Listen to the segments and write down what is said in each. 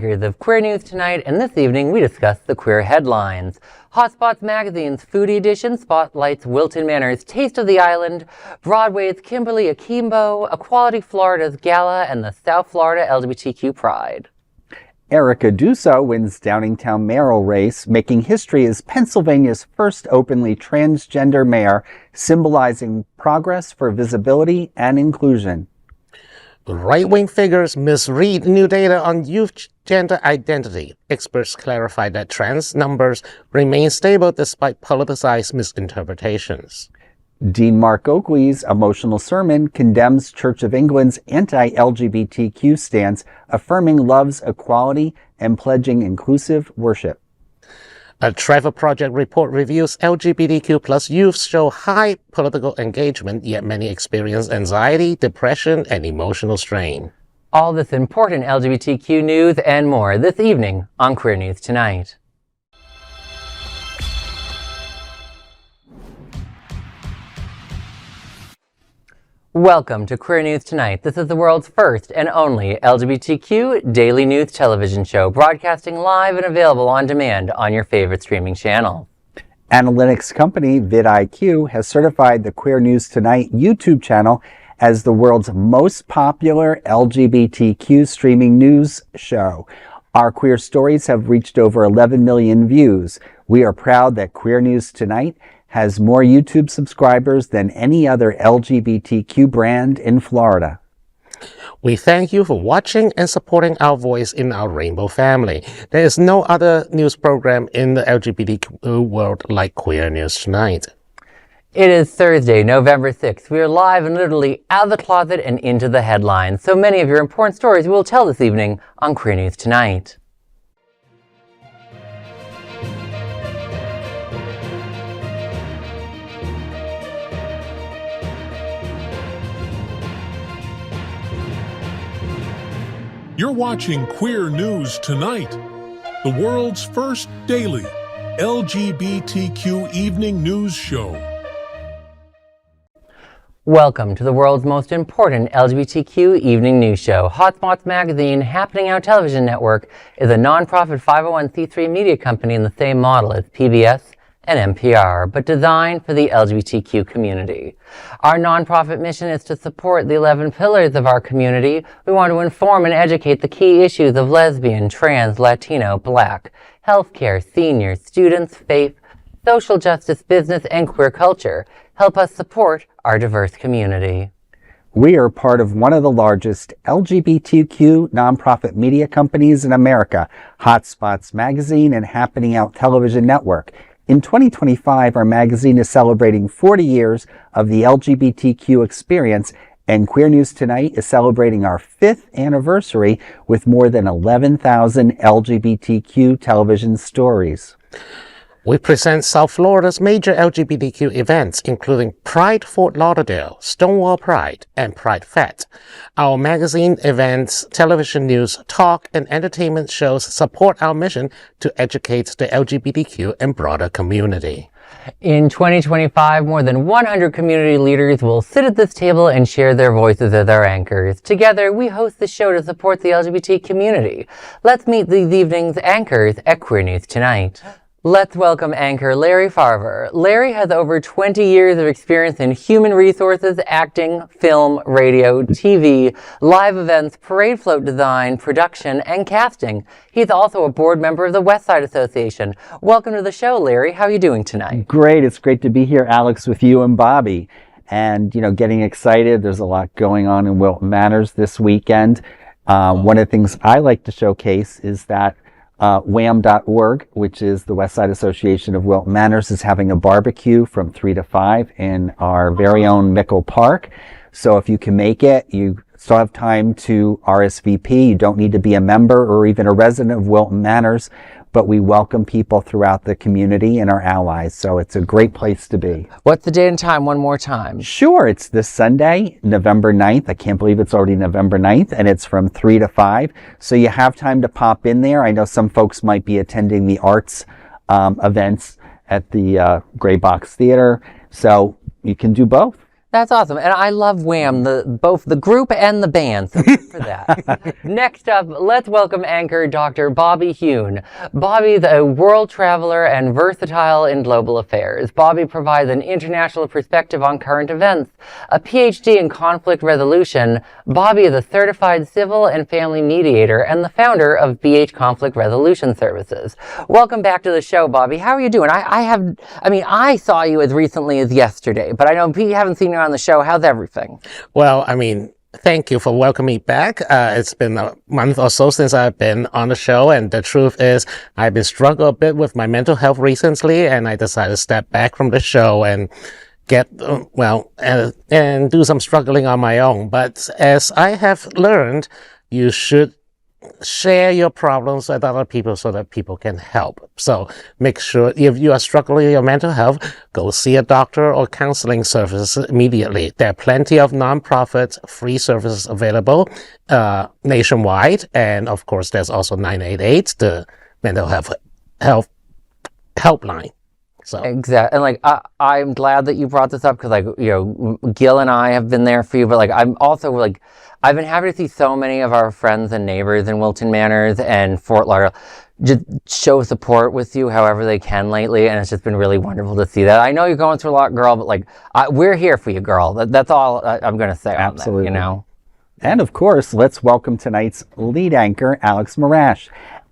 Here's of Queer News Tonight, and this evening we discuss the queer headlines. Hotspots magazine's Foodie Edition spotlights Wilton Manor's Taste of the Island, Broadway's Kimberly Akimbo, Equality Florida's Gala, and the South Florida LGBTQ Pride. Erica Deuso wins Downingtown mayoral race, making history as Pennsylvania's first openly transgender mayor, symbolizing progress for visibility and inclusion. Right-wing figures misread new data on youth gender identity. Experts clarify that trans numbers remain stable despite politicized misinterpretations. Dean Mark Oakley's emotional sermon condemns Church of England's anti-LGBTQ stance, affirming love's equality and pledging inclusive worship. A Trevor Project report reveals LGBTQ plus youths show high political engagement, yet many experience anxiety, depression, and emotional strain. All this important LGBTQ news and more this evening on Queer News Tonight. Welcome to Queer News Tonight. This is the world's first and only LGBTQ daily news television show, broadcasting live and available on demand on your favorite streaming channel. Analytics company vidIQ has certified the Queer News Tonight YouTube channel as the world's most popular LGBTQ streaming news show. Our queer stories have reached over 11 million views. We are proud that Queer News Tonight has more YouTube subscribers than any other LGBTQ brand in Florida. We thank you for watching and supporting our voice in our rainbow family. There is no other news program in the LGBTQ world like Queer News Tonight. It is Thursday, November 6th. We are live and literally out of the closet and into the headlines. So many of your important stories we will tell this evening on Queer News Tonight. You're watching Queer News Tonight, the world's first daily LGBTQ evening news show. Welcome to the world's most important LGBTQ evening news show. Hotspots magazine, Happening Out Television Network, is a nonprofit 501c3 media company in the same model as PBS and NPR, but designed for the LGBTQ community. Our nonprofit mission is to support the 11 pillars of our community. We want to inform and educate the key issues of lesbian, trans, Latino, Black, healthcare, seniors, students, faith, social justice, business, and queer culture. Help us support our diverse community. We are part of one of the largest LGBTQ nonprofit media companies in America, Hotspots magazine and Happening Out Television Network. In 2025, our magazine is celebrating 40 years of the LGBTQ experience, and Queer News Tonight is celebrating our 5th anniversary with more than 11,000 LGBTQ television stories. We present South Florida's major LGBTQ events, including Pride Fort Lauderdale, Stonewall Pride, and Pride Fest. Our magazine, events, television news, talk, and entertainment shows support our mission to educate the LGBTQ and broader community. In 2025, more than 100 community leaders will sit at this table and share their voices as our anchors. Together, we host the show to support the LGBT community. Let's meet these evening's anchors at Queer News Tonight. Let's welcome anchor Larry Farver. Larry has over 20 years of experience in human resources, acting, film, radio, TV, live events, parade float design, production, and casting. He's also a board member of the West Side Association. Welcome to the show, Larry. How are you doing tonight? Great. It's great to be here, Alex, with you and Bobby. And, getting excited. There's a lot going on in Wilton Manors this weekend. One of the things I like to showcase is that WHAM.org, which is the West Side Association of Wilton Manors, is having a barbecue from 3 to 5 in our very own Mickle Park. So if you can make it, you still have time to RSVP. You don't need to be a member or even a resident of Wilton Manors, but we welcome people throughout the community and our allies. So it's a great place to be. What's the date and time one more time? Sure. It's this Sunday, November 9th. I can't believe it's already November 9th, and it's from 3 to 5. So you have time to pop in there. I know some folks might be attending the arts events at the Gray Box Theater. So you can do both. That's awesome. And I love Wham, both the group and the band. So good for that. Next up, let's welcome anchor Dr. Bobby Huen. Bobby's a world traveler and versatile in global affairs. Bobby provides an international perspective on current events. A PhD in conflict resolution, Bobby is a certified civil and family mediator and the founder of BH Conflict Resolution Services. Welcome back to the show, Bobby. How are you doing? I saw you as recently as yesterday, but I know you haven't seen you on the show. How's everything? Well, thank you for welcoming me back. It's been a month or so since I've been on the show, and the truth is I've been struggling a bit with my mental health recently, and I decided to step back from the show and get, and do some struggling on my own. But as I have learned, you should share your problems with other people so that people can help. So make sure if you are struggling with your mental health, go see a doctor or counseling services immediately. There are plenty of nonprofit free services available nationwide. And of course, there's also 988, the mental health helpline. So. Exactly. And I'm glad that you brought this up because Gil and I have been there for you, but I'm also I've been happy to see so many of our friends and neighbors in Wilton Manors and Fort Lauderdale just show support with you however they can lately, and it's just been really wonderful to see that. I know you're going through a lot, girl, but we're here for you, girl. That's all I'm going to say. Absolutely. On that, And of course, let's welcome tonight's lead anchor, Alex Morash.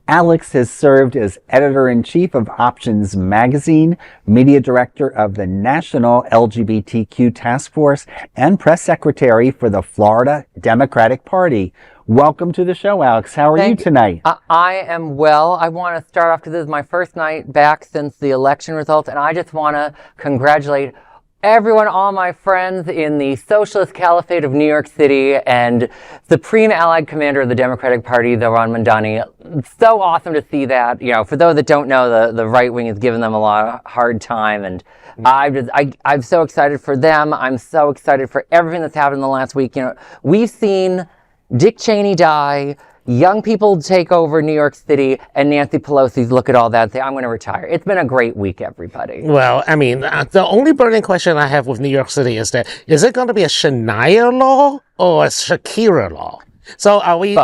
Alex has served as editor-in-chief of Options Magazine, media director of the National LGBTQ Task Force, and press secretary for the Florida Democratic Party. Welcome to the show, Alex. How are you tonight? I am well. I want to start off because this is my first night back since the election results, and I just want to congratulate everyone, all my friends in the Socialist Caliphate of New York City and Supreme Allied Commander of the Democratic Party, the Ron Mandani. So awesome to see that. For those that don't know, the right wing has given them a lot of hard time, and I'm so excited for them. I'm so excited for everything that's happened in the last week. We've seen Dick Cheney die, young people take over New York City, and Nancy Pelosi's look at all that and say, I'm going to retire. It's been a great week, everybody. Well, the only burning question I have with New York City is it going to be a Shania law or a Shakira law? So are we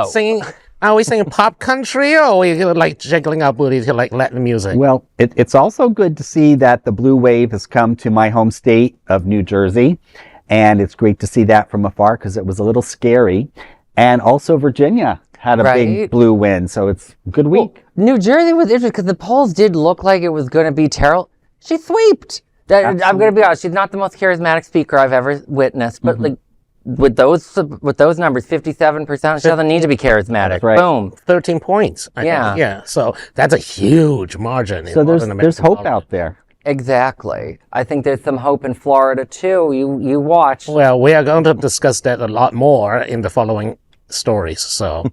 singing pop country, or are we jiggling our booty to Latin music? Well, it's also good to see that the blue wave has come to my home state of New Jersey, and it's great to see that from afar because it was a little scary. And also Virginia had a big blue win, so it's a good week. Well, New Jersey was interesting because the polls did look like it was going to be terrible. She sweeped. I'm going to be honest, she's not the most charismatic speaker I've ever witnessed, but with those numbers, 57%, she doesn't need to be charismatic. Right. Boom. 13 points. I think. Yeah. So that's a huge margin. So there's hope out there. Exactly. I think there's some hope in Florida too. You watch. Well, we are going to discuss that a lot more in the following stories. So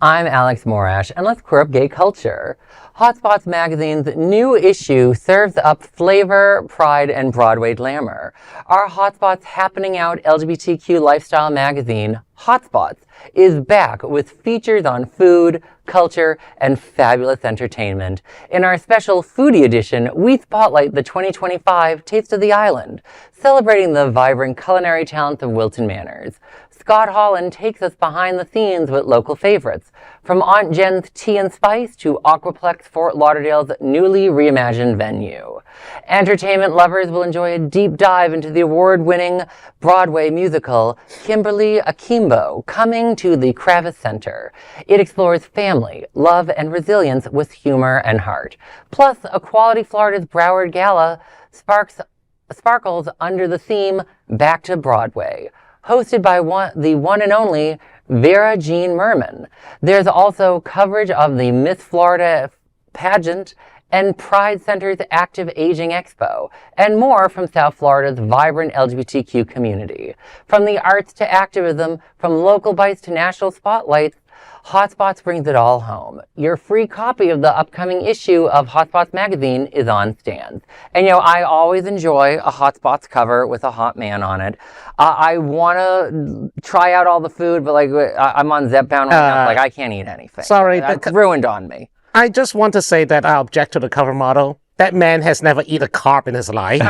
I'm Alex Morash, and let's queer up gay culture. Hotspots magazine's new issue serves up flavor, pride, and Broadway glamour. Our Hotspots Happening Out LGBTQ lifestyle magazine, Hotspots, is back with features on food, culture, and fabulous entertainment. In our special foodie edition, we spotlight the 2025 Taste of the Island, celebrating the vibrant culinary talents of Wilton Manors. Scott Holland takes us behind the scenes with local favorites, from Aunt Jen's Tea and Spice to Aquaplex Fort Lauderdale's newly reimagined venue. Entertainment lovers will enjoy a deep dive into the award-winning Broadway musical Kimberly Akimbo, coming to the Kravis Center. It explores family, love, and resilience with humor and heart. Plus, Equality Florida's Broward Gala sparkles under the theme Back to Broadway, hosted by the one and only Vera Jean Merman. There's also coverage of the Miss Florida pageant and Pride Center's Active Aging Expo, and more from South Florida's vibrant LGBTQ community. From the arts to activism, from local bites to national spotlights, Hotspots brings it all home. Your free copy of the upcoming issue of Hotspots magazine is on stands. And I always enjoy a Hotspots cover with a hot man on it. I want to try out all the food, but I'm on Zepbound right now, I can't eat anything. Sorry, that's ruined on me. I just want to say that I object to the cover model. That man has never eaten a carb in his life.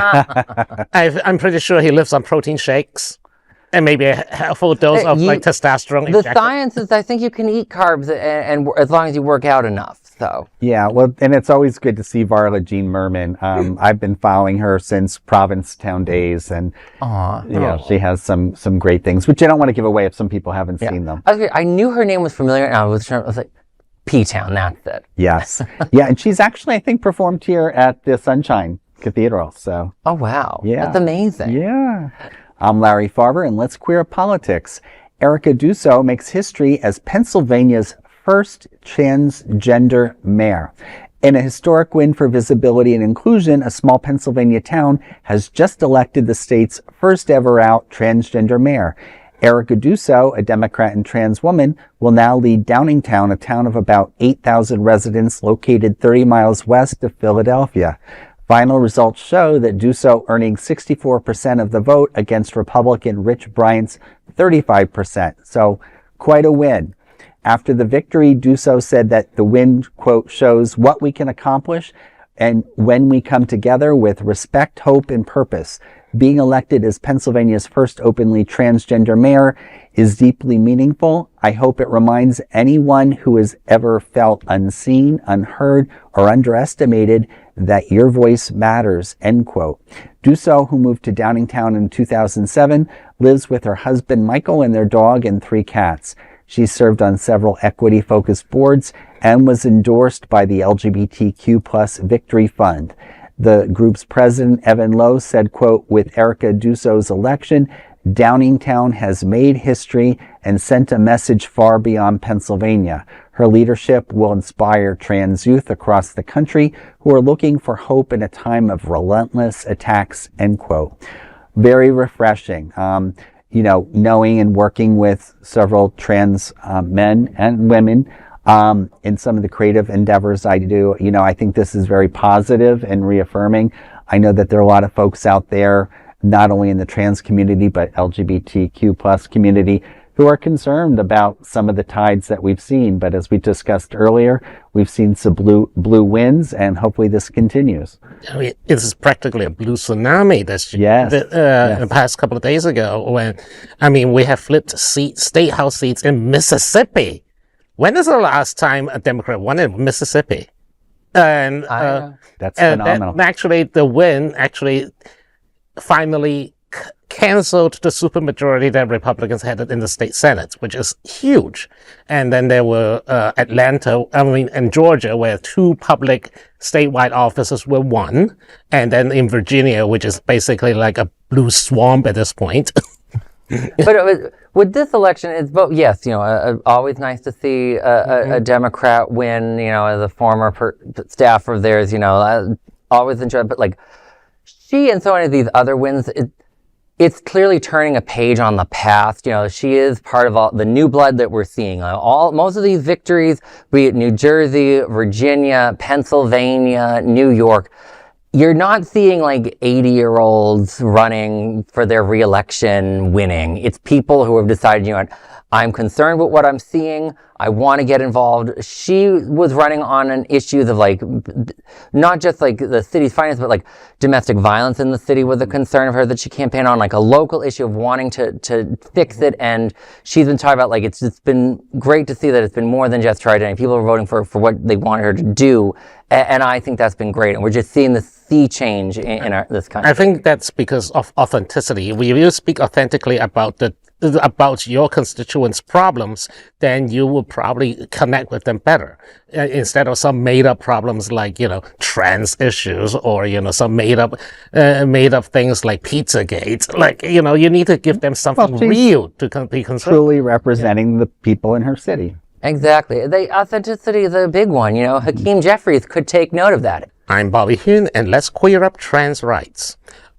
I'm pretty sure he lives on protein shakes and maybe a full dose of like testosterone. The injected. science is, I think you can eat carbs and as long as you work out enough. So Yeah, well, and it's always good to see Varla Jean Merman. I've been following her since Provincetown days, and she has some great things, which I don't want to give away if some people haven't seen them. I knew her name was familiar, and I was like, P-Town, that's it. Yes. Yeah, and she's actually, I think, performed here at the Sunshine Cathedral. So. Oh, wow. Yeah. That's amazing. Yeah. I'm Larry Farver, and let's queer up politics. Erica Deuso makes history as Pennsylvania's first transgender mayor. In a historic win for visibility and inclusion, a small Pennsylvania town has just elected the state's first ever out transgender mayor. Erica Deuso, a Democrat and trans woman, will now lead Downingtown, a town of about 8,000 residents located 30 miles west of Philadelphia. Final results show that Deuso earning 64% of the vote against Republican Rich Bryant's 35%. So quite a win. After the victory, Deuso said that the win, quote, shows what we can accomplish and when we come together with respect, hope, and purpose. Being elected as Pennsylvania's first openly transgender mayor is deeply meaningful. I hope it reminds anyone who has ever felt unseen, unheard, or underestimated that your voice matters, end quote. Deuso, who moved to Downingtown in 2007, lives with her husband Michael and their dog and 3 cats. She served on several equity-focused boards and was endorsed by the LGBTQ plus Victory Fund. The group's president, Evan Lowe, said, quote, with Erica Deuso's election, Downingtown has made history and sent a message far beyond Pennsylvania. Her leadership will inspire trans youth across the country who are looking for hope in a time of relentless attacks, end quote. Very refreshing. Knowing and working with several trans men and women in some of the creative endeavors I do, I think this is very positive and reaffirming. I know that there are a lot of folks out there, not only in the trans community, but LGBTQ plus community, who are concerned about some of the tides that we've seen. But as we discussed earlier, we've seen some blue winds, and hopefully this continues. I mean, this is practically a blue tsunami the past couple of days ago when, we have flipped state house seats in Mississippi. When is the last time a Democrat won in Mississippi? And that's phenomenal. The win finally canceled the supermajority that Republicans had in the state Senate, which is huge. And then there were and Georgia, where 2 public statewide offices were won. And then in Virginia, which is basically like a blue swamp at this point. But with this election, it's both. Yes, always nice to see a Democrat win. As a former staff of theirs, always enjoy. But like she and so many of these other wins, it's clearly turning a page on the past. She is part of all the new blood that we're seeing. Most of these victories, be it New Jersey, Virginia, Pennsylvania, New York. You're not seeing like 80-year-olds running for their re-election winning. It's people who have decided, I'm concerned with what I'm seeing. I want to get involved. She was running on an issues of like, not just like the city's finance, but like domestic violence in the city was a concern of her that she campaigned on, like a local issue of wanting to fix it. And she's been talking about like, it's just been great to see that it's been more than just her identity. People are voting for what they wanted her to do. And I think that's been great. And we're just seeing the sea change in this country. I think that's because of authenticity. When you speak authentically about your constituents' problems, then you will probably connect with them better instead of some made-up problems like trans issues or some made-up things like Pizzagate. Like you need to give them something real to be concerned. Truly representing the people in her city. Exactly. The authenticity is a big one. Hakeem Jeffries could take note of that. I'm Bobby Huen, and let's queer up trans rights.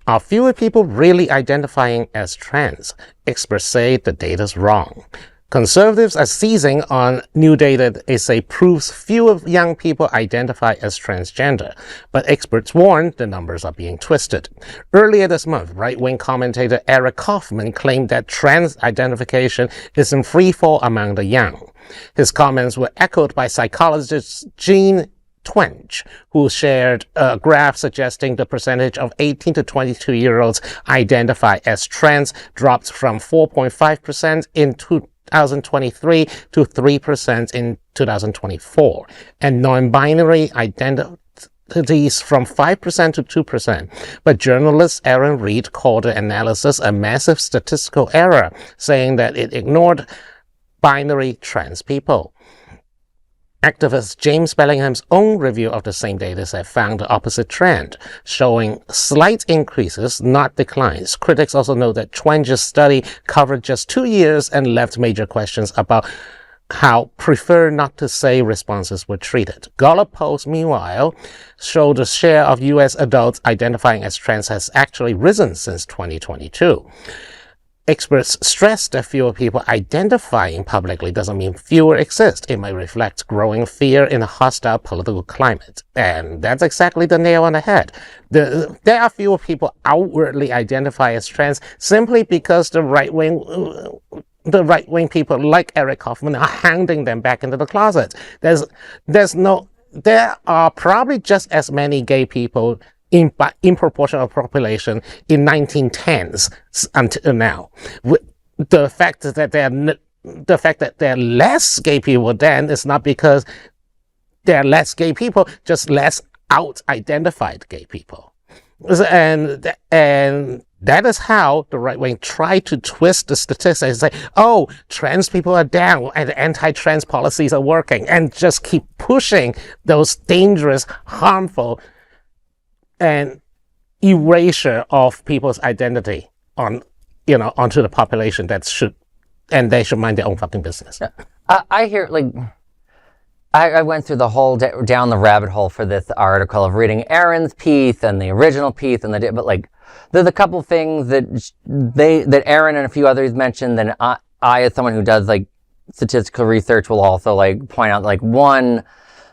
Are fewer people really identifying as trans? Experts say the data's wrong. Conservatives are seizing on new data they say proves fewer young people identify as transgender, but experts warn the numbers are being twisted. Earlier this month, right-wing commentator Eric Kaufman claimed that trans identification is in free fall among the young. His comments were echoed by psychologist Jean Twenge, who shared a graph suggesting the percentage of 18 to 22-year-olds identify as trans dropped from 4.5% in 2023 to 3% in 2024, and non-binary identities from 5% to 2%. But journalist Aaron Reed called the analysis a massive statistical error, saying that it ignored binary trans people. Activist James Bellingham's own review of the same dataset found the opposite trend, showing slight increases, not declines. Critics also note that Twenge's study covered just 2 years and left major questions about how prefer not to say responses were treated. Gallup polls, meanwhile, show the share of U.S. adults identifying as trans has actually risen since 2022. Experts stress that fewer people identifying publicly doesn't mean fewer exist. It may reflect growing fear in a hostile political climate. And that's exactly the nail on the head. There are fewer people outwardly identify as trans simply because the right-wing people like Eric Hoffman are handing them back into the closet. There are probably just as many gay people in proportional population in 1910s until now. The fact that there are less gay people then is not because there are less gay people, just less out-identified gay people. And that is how the right wing tried to twist the statistics and say, oh, trans people are down and anti-trans policies are working, and just keep pushing those dangerous, harmful, and erasure of people's identity onto the population and they should mind their own fucking business. I hear, I went through the whole down the rabbit hole for this article of reading Aaron's piece and the original piece but there's a couple things that Aaron and a few others mentioned, and I as someone who does statistical research will also point out one,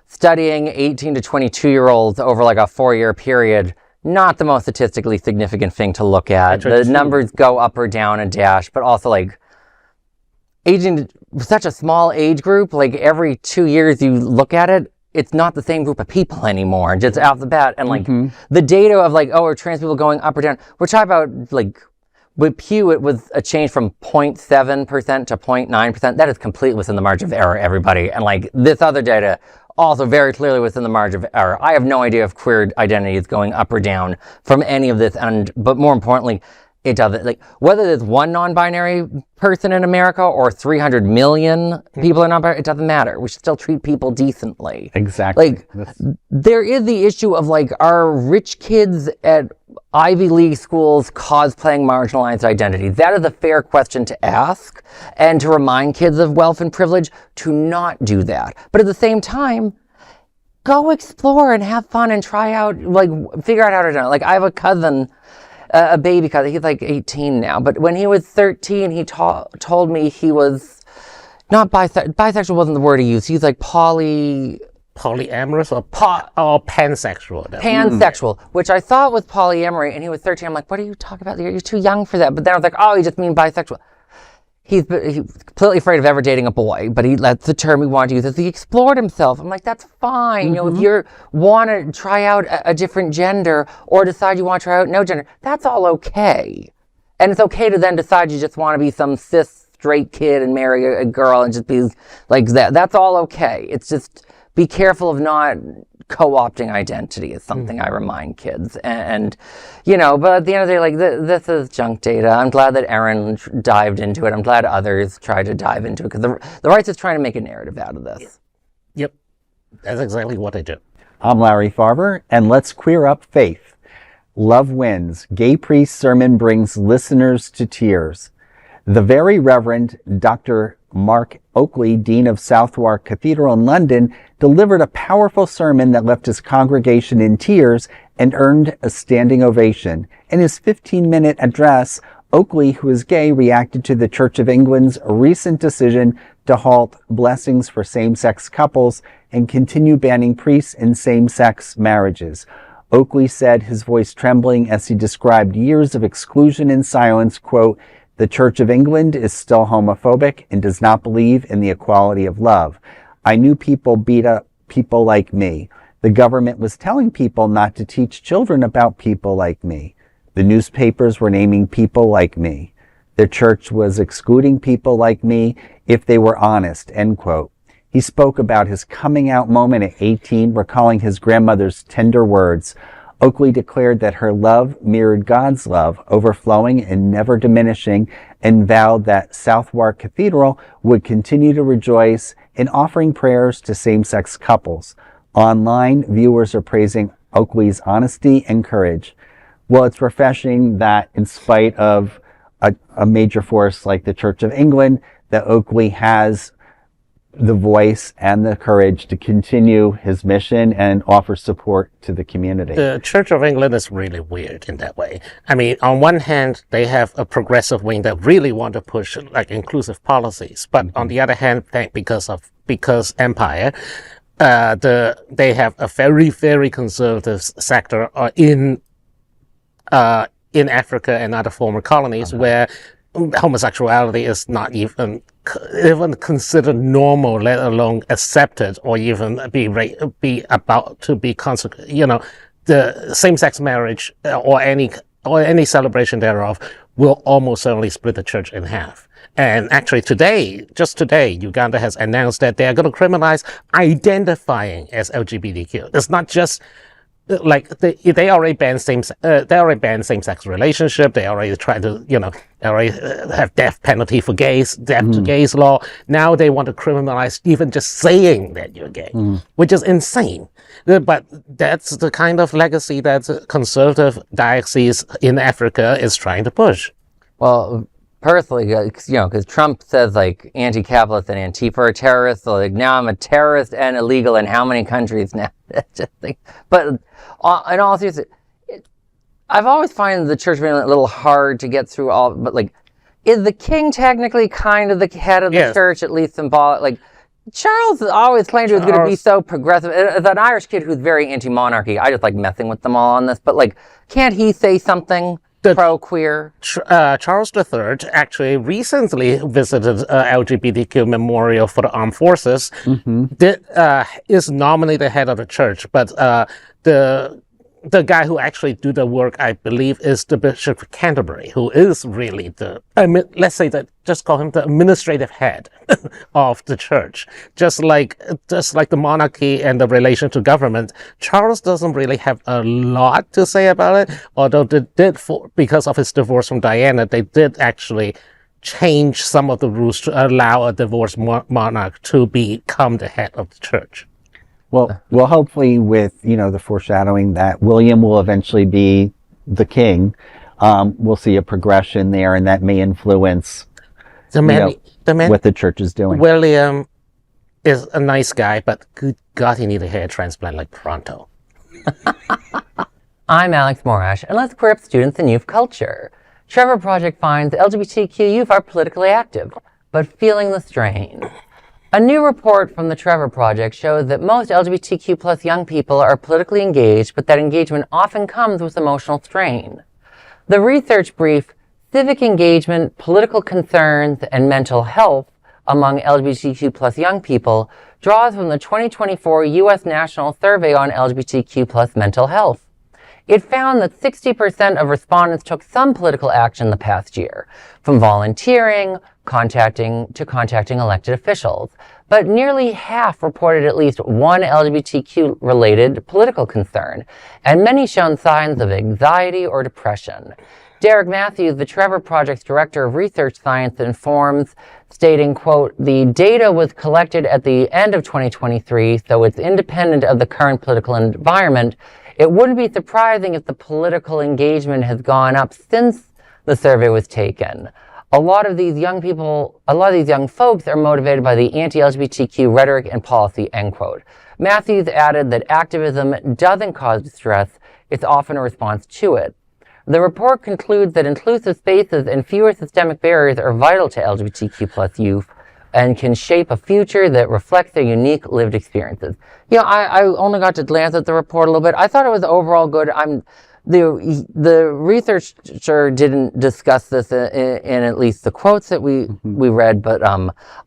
studying 18 to 22-year-olds over a 4-year period, not the most statistically significant thing to look at. The numbers go up or down a dash, but also aging such a small age group, every 2 years you look at it, it's not the same group of people anymore, just off the bat. And the data of are trans people going up or down, we're talking about with Pew, it was a change from 0.7% to 0.9%. That is completely within the margin of error, everybody. And this other data, also very clearly within the margin of error. I have no idea if queer identity is going up or down from any of this, but more importantly, it doesn't. Whether there's one non-binary person in America or 300 million people are non-binary, it doesn't matter. We should still treat people decently. Exactly. There is the issue of are rich kids at Ivy League schools cosplaying marginalized identities? That is a fair question to ask, and to remind kids of wealth and privilege to not do that. But at the same time, go explore and have fun and try out, figure out how to do it. I have a cousin, a baby cousin, he's 18 now, but when he was 13, he told me he was not bisexual wasn't the word he used. He's polyamorous or pansexual. Pansexual, which I thought was polyamory, and he was 13. I'm like, what are you talking about? You're too young for that. But then I was like, oh, you just mean bisexual. He's completely afraid of ever dating a boy, but that's the term he wanted to use. He explored himself. I'm like, that's fine. If you want to try out a different gender or decide you want to try out no gender, that's all okay. And it's okay to then decide you just want to be some cis straight kid and marry a girl and just be like that. That's all okay. It's just be careful of not co-opting identity is something I remind kids. And but at the end of the day, this is junk data. I'm glad that Aaron dived into it. I'm glad others tried to dive into it, because the right is trying to make a narrative out of this. Yep. That's exactly what I do. I'm Larry Farver, and let's queer up faith. Love wins. Gay priest sermon brings listeners to tears. The Very Reverend Dr. Mark Oakley, Dean of Southwark Cathedral in London, delivered a powerful sermon that left his congregation in tears and earned a standing ovation. In his 15-minute address, Oakley, who is gay, reacted to the Church of England's recent decision to halt blessings for same-sex couples and continue banning priests in same-sex marriages. Oakley said, his voice trembling as he described years of exclusion and silence, quote, "The Church of England is still homophobic and does not believe in the equality of love. I knew people beat up people like me. The government was telling people not to teach children about people like me. The newspapers were naming people like me. The church was excluding people like me if they were honest, end quote. He spoke about his coming out moment at 18, recalling his grandmother's tender words. Oakley declared that her love mirrored God's love, overflowing and never diminishing, and vowed that Southwark Cathedral would continue to rejoice in offering prayers to same-sex couples. Online, viewers are praising Oakley's honesty and courage. Well, it's refreshing that in spite of a major force like the Church of England, that Oakley has the voice and the courage to continue his mission and offer support to the community. The Church of England is really weird in that way. I mean, on one hand, they have a progressive wing that really want to push like inclusive policies, but on the other hand, because empire, they have a very, very conservative sector in Africa and other former colonies where homosexuality is not even considered normal, let alone accepted, or even be about to be the same-sex marriage or any celebration thereof will almost certainly split the church in half. And actually just today, Uganda has announced that they are going to criminalize identifying as LGBTQ. It's not just like they already banned same-sex relationship. They already tried to, they already have death penalty for gays, death to gays law. Now they want to criminalize even just saying that you're gay, which is insane. But that's the kind of legacy that conservative diocese in Africa is trying to push. Well, personally, because Trump says like anti-capitalist and Antifa are terrorists, so like now I'm a terrorist and illegal in how many countries now? But in all seriousness, I've always found the church being a little hard to get through all. But like, is the king technically kind of the head of the church, at least symbolic? Like, Charles always claimed he was going to be so progressive. As an Irish kid who's very anti-monarchy, I just like messing with them all on this. But like, can't he say something pro-queer? Charles III actually recently visited LGBTQ memorial for the armed forces. Is nominally the head of the church, but the guy who actually do the work, I believe, is the Bishop of Canterbury, who is really let's say that, just call him the administrative head of the church. Just like the monarchy and the relation to government, Charles doesn't really have a lot to say about it, although because of his divorce from Diana, they did actually change some of the rules to allow a divorced monarch to become the head of the church. Well, hopefully with, the foreshadowing that William will eventually be the king, we'll see a progression there, and that may influence what the church is doing. William is a nice guy, but good God, he needs a hair transplant like pronto. I'm Alex Morash, and let's queer up students and youth culture. Trevor Project finds LGBTQ youth are politically active, but feeling the strain. A new report from the Trevor Project shows that most LGBTQ plus young people are politically engaged, but that engagement often comes with emotional strain. The research brief, Civic Engagement, Political Concerns, and Mental Health among LGBTQ plus young people, draws from the 2024 U.S. National Survey on LGBTQ plus mental health. It found that 60% of respondents took some political action the past year, from volunteering, contacting elected officials, but nearly half reported at least one LGBTQ-related political concern, and many shown signs of anxiety or depression. Derek Matthews, the Trevor Project's Director of Research Science, informs, stating, quote, "The data was collected at the end of 2023, so it's independent of the current political environment. It wouldn't be surprising if the political engagement has gone up since the survey was taken. A lot of these young folks are motivated by the anti-LGBTQ rhetoric and policy," end quote. Matthews added that activism doesn't cause distress, it's often a response to it. The report concludes that inclusive spaces and fewer systemic barriers are vital to LGBTQ plus youth and can shape a future that reflects their unique lived experiences. I only got to glance at the report a little bit. I thought it was overall good. The researcher didn't discuss this in at least the quotes that we read, but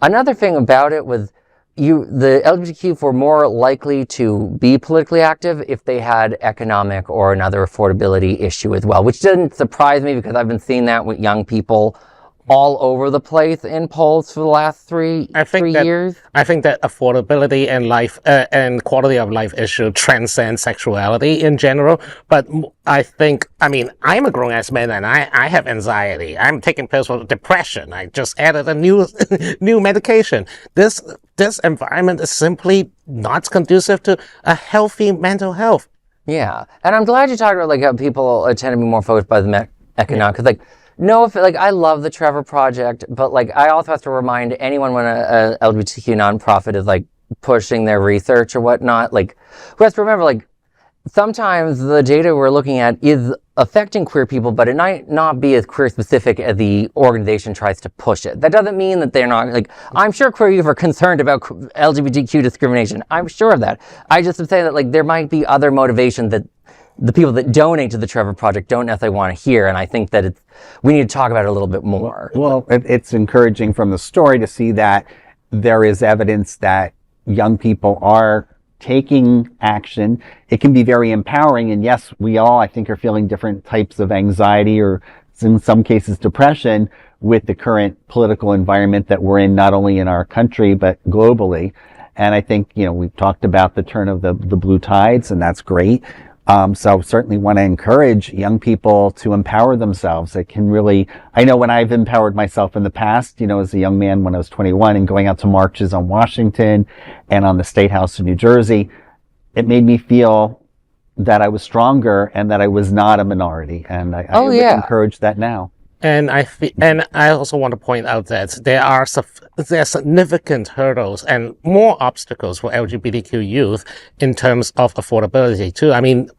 another thing about it was, the LGBTQ were more likely to be politically active if they had economic or another affordability issue as well, which didn't surprise me because I've been seeing that with young people all over the place in polls for the last three years. I think that affordability and life and quality of life issue transcend sexuality in general. But I mean, I'm a grown-ass man and I have anxiety. I'm taking pills for depression. I just added a new new medication. This environment is simply not conducive to a healthy mental health. Yeah, and I'm glad you talked about like how people tend to be more focused by the economic, because like. No, I love the Trevor Project, but like I also have to remind anyone when a LGBTQ nonprofit is like pushing their research or whatnot, like we have to remember like sometimes the data we're looking at is affecting queer people, but it might not be as queer specific as the organization tries to push it. That doesn't mean that they're not like, I'm sure queer youth are concerned about LGBTQ discrimination. I'm sure of that. I just would say that like there might be other motivations that the people that donate to the Trevor Project don't necessarily want to hear, and I think that we need to talk about it a little bit more. Well, it's encouraging from the story to see that there is evidence that young people are taking action. It can be very empowering, and yes, we all, I think, are feeling different types of anxiety or in some cases depression with the current political environment that we're in, not only in our country, but globally. And I think, we've talked about the turn of the blue tides, and that's great. So certainly want to encourage young people to empower themselves. It can really, I know when I've empowered myself in the past, as a young man when I was 21 and going out to marches on Washington and on the State House in New Jersey, it made me feel that I was stronger and that I was not a minority. And I would encourage that now. And I also want to point out that there are significant hurdles and more obstacles for LGBTQ youth in terms of affordability too. I mean,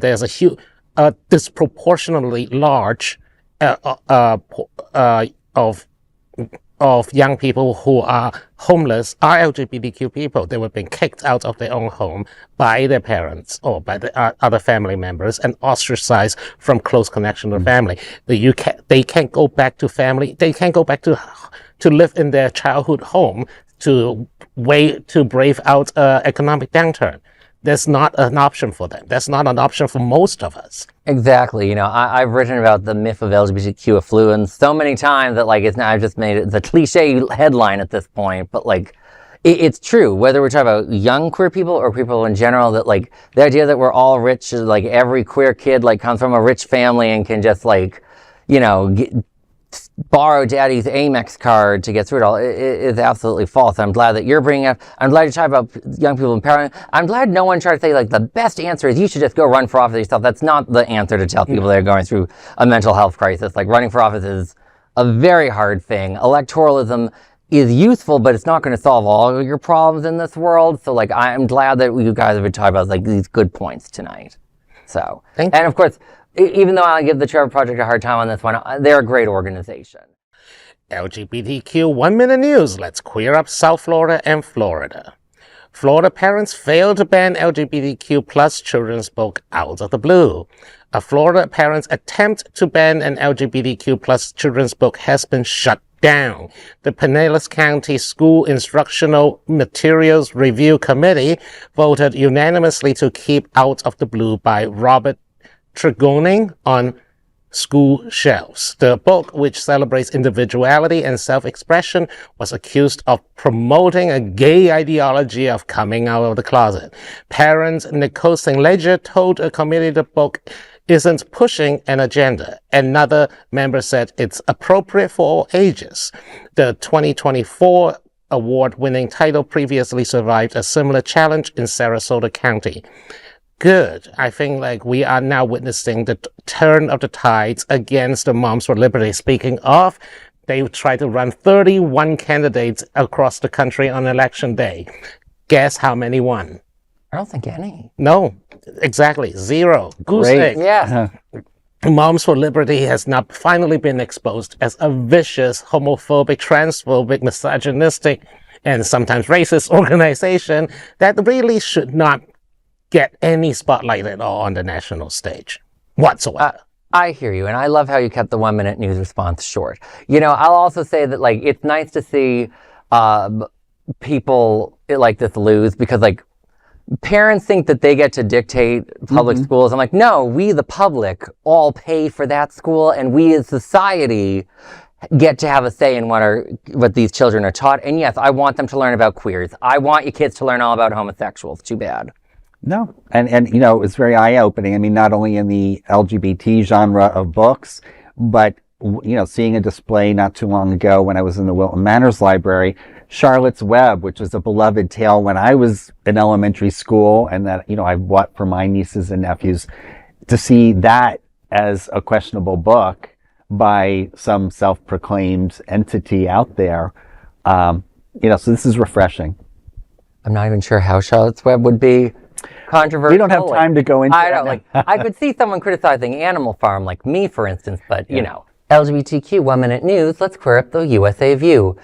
there's a disproportionately large of young people who are homeless are LGBTQ people. They were being kicked out of their own home by their parents or by the other family members and ostracized from close connection to family. They can't go back to family. They can't go back to live in their childhood home to brave out economic downturn. That's not an option for them. That's not an option for most of us. Exactly. I've written about the myth of LGBTQ affluence so many times that like I've just made it the cliche headline at this point. But like, it's true. Whether we're talking about young queer people or people in general, that like the idea that we're all rich, like every queer kid like comes from a rich family and can just like, borrow daddy's Amex card to get through it all is absolutely false. I'm glad that you're bringing up, I'm glad you talk about young people empowerment. I'm glad no one tried to say like the best answer is you should just go run for office yourself. That's not the answer to tell people that are going through a mental health crisis. Like running for office is a very hard thing. Electoralism is useful, but it's not going to solve all of your problems in this world. So like, I'm glad that you guys have been talking about like these good points tonight. So, and of course, even though I give the Trevor Project a hard time on this one, they're a great organization. LGBTQ 1 Minute News. Let's queer up South Florida and Florida. Florida parents failed to ban LGBTQ plus children's book out of the blue. A Florida parent's attempt to ban an LGBTQ plus children's book has been shut down. The Pinellas County School Instructional Materials Review Committee voted unanimously to keep Out of the Blue by Robert Tregoning on school shelves. The book, which celebrates individuality and self-expression, was accused of promoting a gay ideology of coming out of the closet. Parent Nicole St. Ledger told a committee the book isn't pushing an agenda. Another member said it's appropriate for all ages. The 2024 award-winning title previously survived a similar challenge in Sarasota County. Good. I think like we are now witnessing the turn of the tides against the Moms for Liberty. Speaking of, they tried to run 31 candidates across the country on election day. Guess how many won? I don't think any. No, exactly. 0. Goose egg. Yeah. Moms for Liberty has now finally been exposed as a vicious, homophobic, transphobic, misogynistic, and sometimes racist organization that really should not get any spotlight at all on the national stage whatsoever. I hear you, and I love how you kept the 1 minute news response short. I'll also say that like it's nice to see people like this lose because like parents think that they get to dictate public schools. I'm like, no, we the public all pay for that school, and we as society get to have a say in what these children are taught. And yes, I want them to learn about queers. I want your kids to learn all about homosexuals. Too bad. No, and you know, it's very eye-opening. I mean, not only in the LGBT genre of books, but you know, seeing a display not too long ago when I was in the Wilton Manors Library, Charlotte's Web, which was a beloved tale when I was in elementary school, and that, you know, I bought for my nieces and nephews. To see that as a questionable book by some self-proclaimed entity out there, you know, so this is refreshing. I'm not even sure how Charlotte's Web would be controversial. We don't have time to go into I don't like. I could see someone criticizing Animal Farm, like me, for instance, but you know. LGBTQ 1 Minute News. Let's queer up the USA View.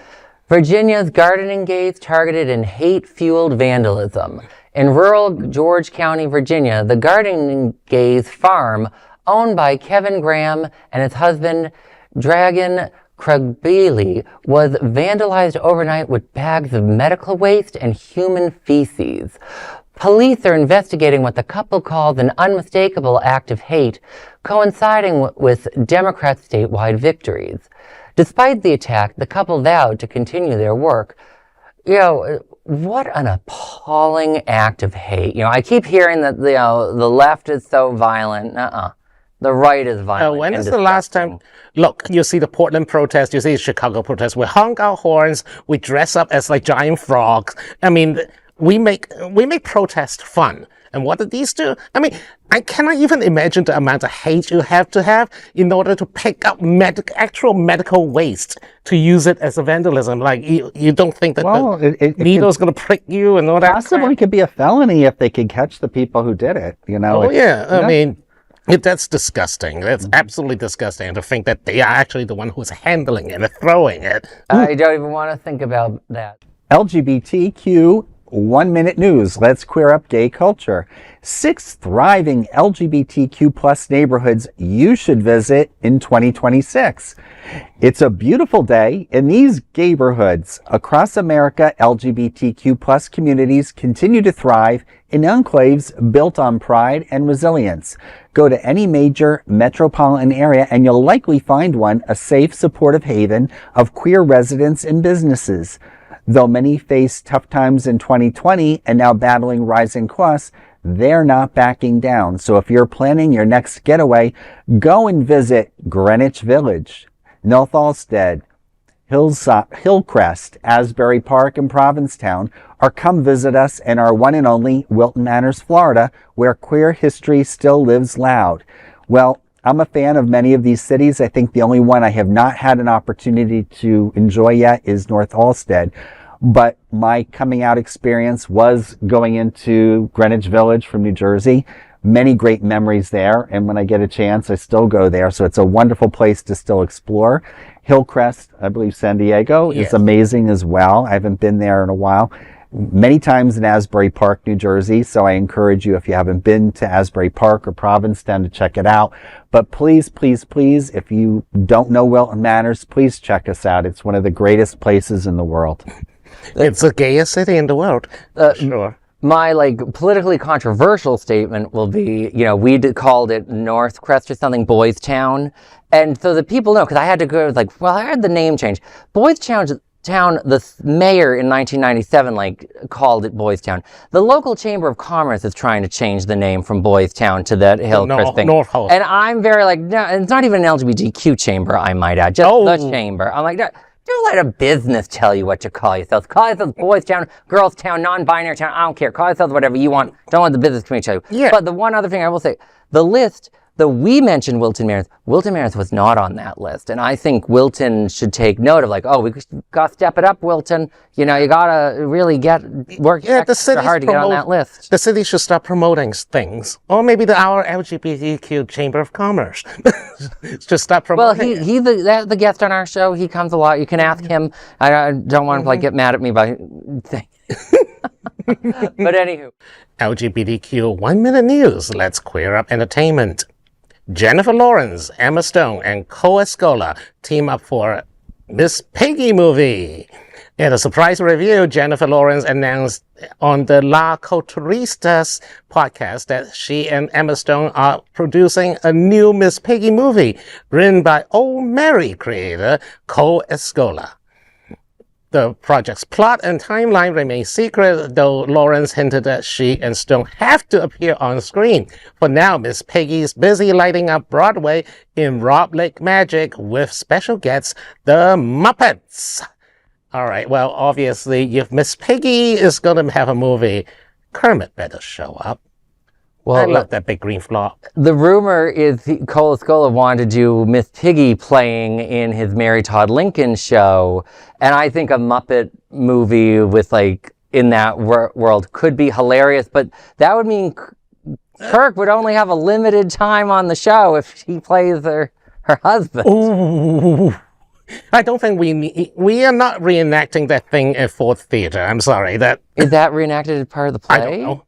Virginia's gardening gays targeted in hate-fueled vandalism. In rural George County, Virginia, the gardening gays farm, owned by Kevin Graham and his husband, Dragon Krugbeely, was vandalized overnight with bags of medical waste and human feces. Police are investigating what the couple called an unmistakable act of hate, coinciding with Democrats' statewide victories. Despite the attack, the couple vowed to continue their work. You know, what an appalling act of hate. You know, I keep hearing that, you know, the left is so violent. The right is violent. When is the last time? Look, you see the Portland protest, you see the Chicago protest. We honk our horns, we dress up as like giant frogs. I mean, we make protest fun. And what did these do? I mean, I cannot even imagine the amount of hate you have to have in order to pick up actual medical waste to use it as a vandalism. Like, you don't think that the needle's going to prick you and all that? Possibly it could be a felony if they could catch the people who did it, you know? Oh, yeah. I mean, that's disgusting. That's absolutely disgusting. And to think that they are actually the one who's handling it and throwing it. I don't even want to think about that. LGBTQ 1 Minute News. Let's queer up gay culture. 6 thriving LGBTQ plus neighborhoods you should visit in 2026. It's a beautiful day in these neighborhoods. Across America, LGBTQ plus communities continue to thrive in enclaves built on pride and resilience. Go to any major metropolitan area and you'll likely find one a safe, supportive haven of queer residents and businesses. Though many faced tough times in 2020 and now battling rising costs, they're not backing down. So if you're planning your next getaway, go and visit Greenwich Village, North Allsted, Hillcrest, Asbury Park, and Provincetown, or come visit us in our one and only Wilton Manors, Florida, where queer history still lives loud. Well, I'm a fan of many of these cities. I think the only one I have not had an opportunity to enjoy yet is North Allsted. But my coming out experience was going into Greenwich Village from New Jersey. Many great memories there. And when I get a chance, I still go there. So it's a wonderful place to still explore. Hillcrest, I believe San Diego, is amazing as well. I haven't been there in a while. Many times in Asbury Park, New Jersey. So I encourage you, if you haven't been to Asbury Park or Provincetown, to check it out. But please, please, please, if you don't know Wilton Manors, please check us out. It's one of the greatest places in the world. It's the gayest city in the world. Sure. My politically controversial statement will be, you know, we called it North Crest or something, Boys Town. And so the people know, because I had to go, I heard the name change. Boys Town, the mayor in 1997 called it Boys Town. The local chamber of commerce is trying to change the name from Boys Town to that Hillcrest thing. North House. And I'm very no, it's not even an LGBTQ chamber, I might add, just the chamber. I'm like, don't let a business tell you what to call yourselves. Call yourselves Boys Town, Girls Town, non-binary town. I don't care. Call yourselves whatever you want. Don't let the business community tell you. Yeah. But the one other thing I will say, the list that we mentioned Wilton Manors was not on that list. And I think Wilton should take note of we got to step it up, Wilton. You know, you got to really work extra hard to get on that list. The city should start promoting things. Or maybe our LGBTQ Chamber of Commerce. Just start promoting. Well, he's the guest on our show. He comes a lot. You can ask him. I don't want him to get mad at me by saying But anywho. LGBTQ 1 Minute News. Let's queer up entertainment. Jennifer Lawrence, Emma Stone, and Escola team up for Miss Piggy movie. In a surprise review, Jennifer Lawrence announced on the La Culturistas podcast that she and Emma Stone are producing a new Miss Piggy movie written by Old Mary creator Cole Escola. The project's plot and timeline remain secret, though Lawrence hinted that she and Stone have to appear on screen. For now, Miss Piggy is busy lighting up Broadway in Rob Lake Magic with special guests, the Muppets. All right, well, obviously, if Miss Piggy is going to have a movie, Kermit better show up. Well, I love that big green flock. The rumor is Cole Escola wanted to do Miss Piggy playing in his Mary Todd Lincoln show. And I think a Muppet movie with, like, in that world could be hilarious. But that would mean Kirk would only have a limited time on the show if he plays her husband. Ooh. I don't think we are not reenacting that thing at Ford Theater. I'm sorry. Is that reenacted as part of the play? I don't know.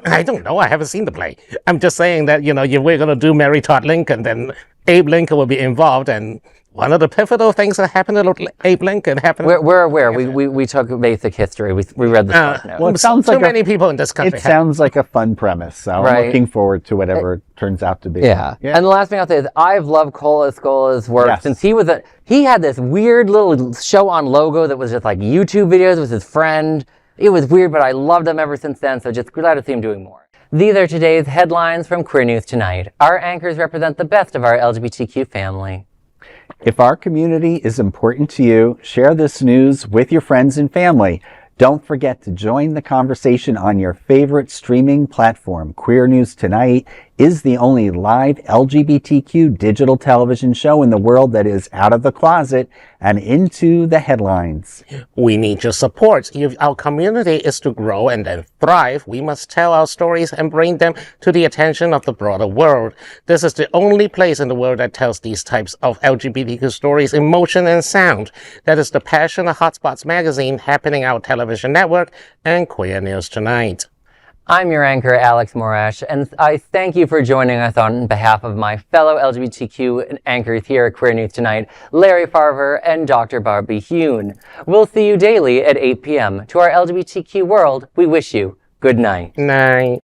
I don't know. I haven't seen the play. I'm just saying that, if we're going to do Mary Todd Lincoln, then Abe Lincoln will be involved, and one of the pivotal things that happened to Abe Lincoln happened. We're aware. We took basic history. We read the Spark Note. Well, it sounds like many people in this country. It sounds like a fun premise, so I'm looking forward to whatever it turns out to be. Yeah. And the last thing I'll say is I've loved Cole Escola's work since he had this weird little show on Logo that was just like YouTube videos with his friend. It was weird, but I loved him ever since then, so just glad to see him doing more. These are today's headlines from Queer News Tonight. Our anchors represent the best of our LGBTQ family. If our community is important to you, share this news with your friends and family. Don't forget to join the conversation on your favorite streaming platform. Queer News Tonight is the only live LGBTQ digital television show in the world that is out of the closet and into the headlines. We need your support. If our community is to grow and then thrive, we must tell our stories and bring them to the attention of the broader world. This is the only place in the world that tells these types of LGBTQ stories in motion and sound. That is the passion of Hotspots magazine, happening our television network, and Queer News Tonight. I'm your anchor, Alex Morash, and I thank you for joining us on behalf of my fellow LGBTQ anchors here at Queer News Tonight, Larry Farver and Dr. Barbie Huen. We'll see you daily at 8 p.m. To our LGBTQ world, we wish you good night. Night.